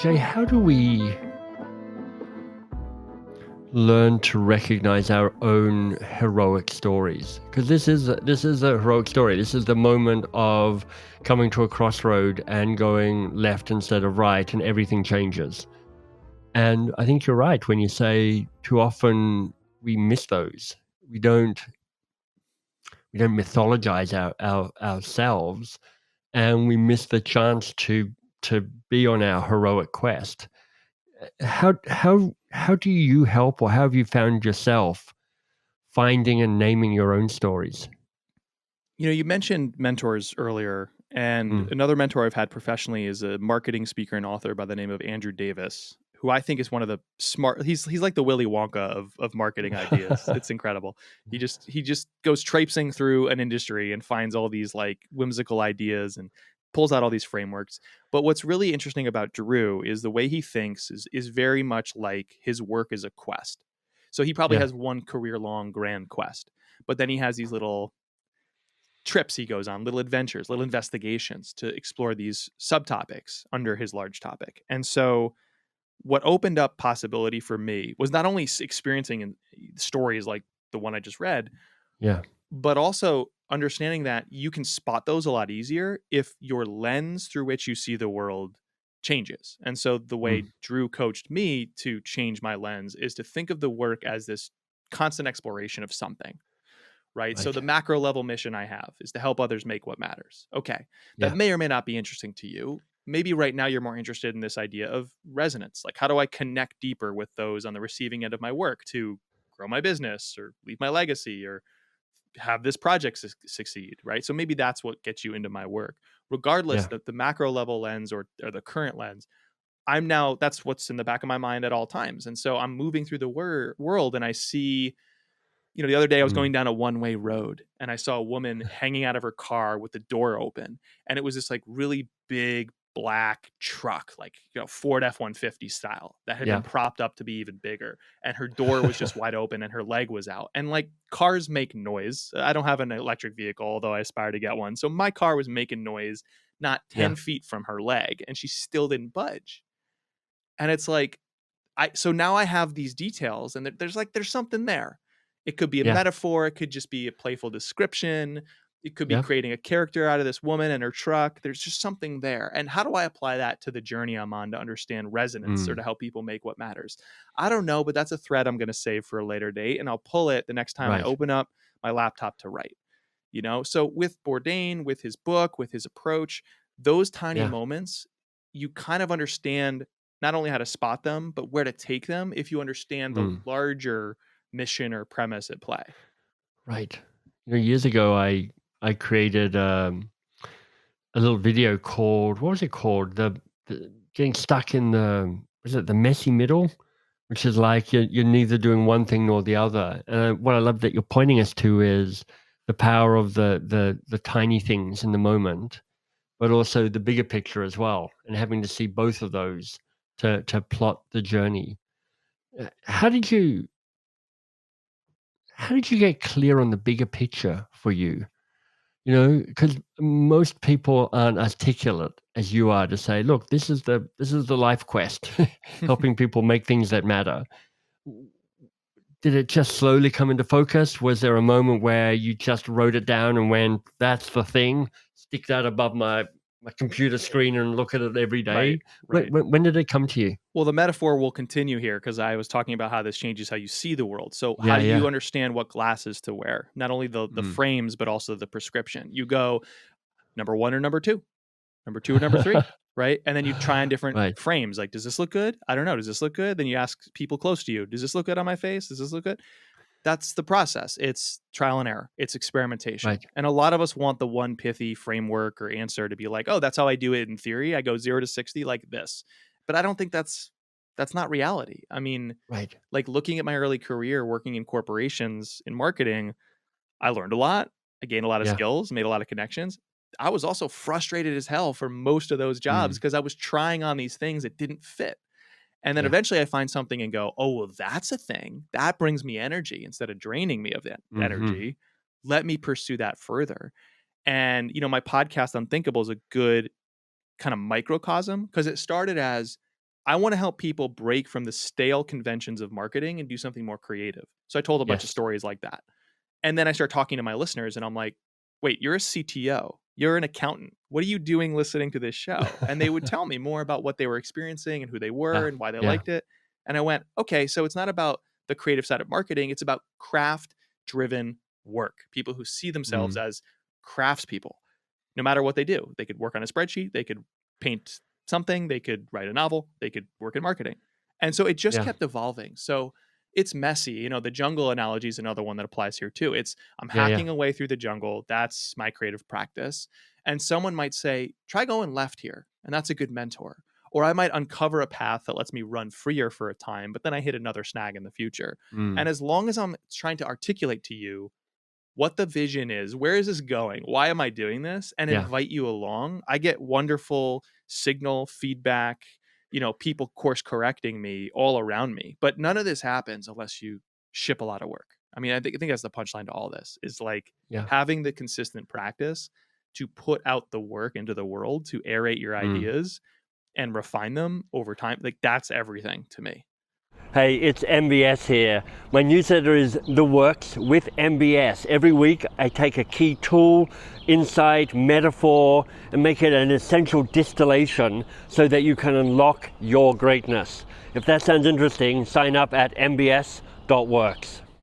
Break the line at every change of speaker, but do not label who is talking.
Jay, how do we learn to recognize our own heroic stories? Because this is a heroic story. This is the moment of coming to a crossroad and going left instead of right, and everything changes. And I think you're right when you say too often we miss those. We don't mythologize ourselves, and we miss the chance to be on our heroic quest. How do you help, or how have you found yourself finding and naming your own stories?
You mentioned mentors earlier, and another mentor I've had professionally is a marketing speaker and author by the name of Andrew Davis, who I think is one of the smart. He's like the Willy Wonka of marketing ideas. It's incredible. He just goes traipsing through an industry and finds all these like whimsical ideas and pulls out all these frameworks. But what's really interesting about Drew is the way he thinks is very much like his work is a quest. So he probably
Yeah.
has one career-long grand quest, but then he has these little trips he goes on, little adventures, little investigations to explore these subtopics under his large topic. And so what opened up possibility for me was not only experiencing stories like the one I just read,
Yeah.
but also understanding that you can spot those a lot easier if your lens through which you see the world changes. And so the way Drew coached me to change my lens is to think of the work as this constant exploration of something. Right. So the macro level mission I have is to help others make what matters. Okay. That may or may not be interesting to you. Maybe right now you're more interested in this idea of resonance. Like, how do I connect deeper with those on the receiving end of my work to grow my business or leave my legacy or have this project succeed? Right. So maybe that's what gets you into my work. Regardless, the macro level lens or the current lens, that's what's in the back of my mind at all times. And so I'm moving through the world and I see, the other day I was going down a one-way road and I saw a woman hanging out of her car with the door open. And it was this like really big black truck, like, Ford F-150 style that had been propped up to be even bigger. And her door was just wide open and her leg was out. And like cars make noise. I don't have an electric vehicle, although I aspire to get one. So my car was making noise, not 10 feet from her leg. And she still didn't budge. And it's like, so now I have these details and there's something there. It could be a metaphor. It could just be a playful description. It could be creating a character out of this woman and her truck. There's just something there. And how do I apply that to the journey I'm on to understand resonance or to help people make what matters? I don't know, but that's a thread I'm going to save for a later date. And I'll pull it the next time I open up my laptop to write. So with Bourdain, with his book, with his approach, those tiny moments, you kind of understand not only how to spot them, but where to take them if you understand the larger mission or premise at play.
Right. Years ago, I created a little video called, what was it called? The getting stuck in the messy middle, which is like you're neither doing one thing nor the other. And what I love that you're pointing us to is the power of the tiny things in the moment, but also the bigger picture as well, and having to see both of those to plot the journey. How did you get clear on the bigger picture for you? Because most people aren't articulate as you are to say, look, this is the life quest, helping people make things that matter. Did it just slowly come into focus? Was there a moment where you just wrote it down and went, that's the thing, stick that above my computer screen and look at it every day?
Right.
When did it come to you?
Well, the metaphor will continue here because I was talking about how this changes how you see the world. So how do you understand what glasses to wear? Not only the frames, but also the prescription. You go number 1 or number 2, number 2 or number 3, right? And then you try on different frames. Like, does this look good? I don't know. Does this look good? Then you ask people close to you, does this look good on my face? Does this look good? That's the process. It's trial and error. It's experimentation.
Right.
And a lot of us want the one pithy framework or answer to be like, oh, that's how I do it in theory. I go 0 to 60 like this. But I don't think that's not reality. I mean, like looking at my early career working in corporations in marketing, I learned a lot. I gained a lot of skills, made a lot of connections. I was also frustrated as hell for most of those jobs because I was trying on these things that didn't fit. And then eventually I find something and go, oh, well, that's a thing. That brings me energy instead of draining me of that energy. Let me pursue that further. And, my podcast Unthinkable is a good kind of microcosm because it started as I want to help people break from the stale conventions of marketing and do something more creative. So I told a bunch of
Yes.
stories like that. And then I start talking to my listeners and I'm like, wait, you're a CTO, you're an accountant. What are you doing listening to this show? And they would tell me more about what they were experiencing and who they were
Yeah.
and why they
Yeah.
liked it. And I went, okay, so it's not about the creative side of marketing, it's about craft driven work. People who see themselves
Mm.
as craftspeople, no matter what they do. They could work on a spreadsheet, they could paint something, they could write a novel, they could work in marketing. And so it just
Yeah.
kept evolving. So it's messy. You know, the jungle analogy is another one that applies here too. It's I'm
Yeah. Yeah.
hacking away through the jungle. That's my creative practice. And someone might say, try going left here. And that's a good mentor. Or I might uncover a path that lets me run freer for a time, but then I hit another snag in the future.
Mm.
And as long as I'm trying to articulate to you what the vision is, where is this going, why am I doing this, and
Yeah.
invite you along, I get wonderful signal feedback, you know, people course correcting me all around me. But none of this happens unless you ship a lot of work. I mean, I think that's the punchline to all this is like
Yeah.
having the consistent practice to put out the work into the world, to aerate your
Mm.
ideas and refine them over time. Like that's everything to me.
Hey, it's MBS here. My newsletter is The Works with MBS. Every week I take a key tool, insight, metaphor, and make it an essential distillation so that you can unlock your greatness. If that sounds interesting, sign up at mbs.works.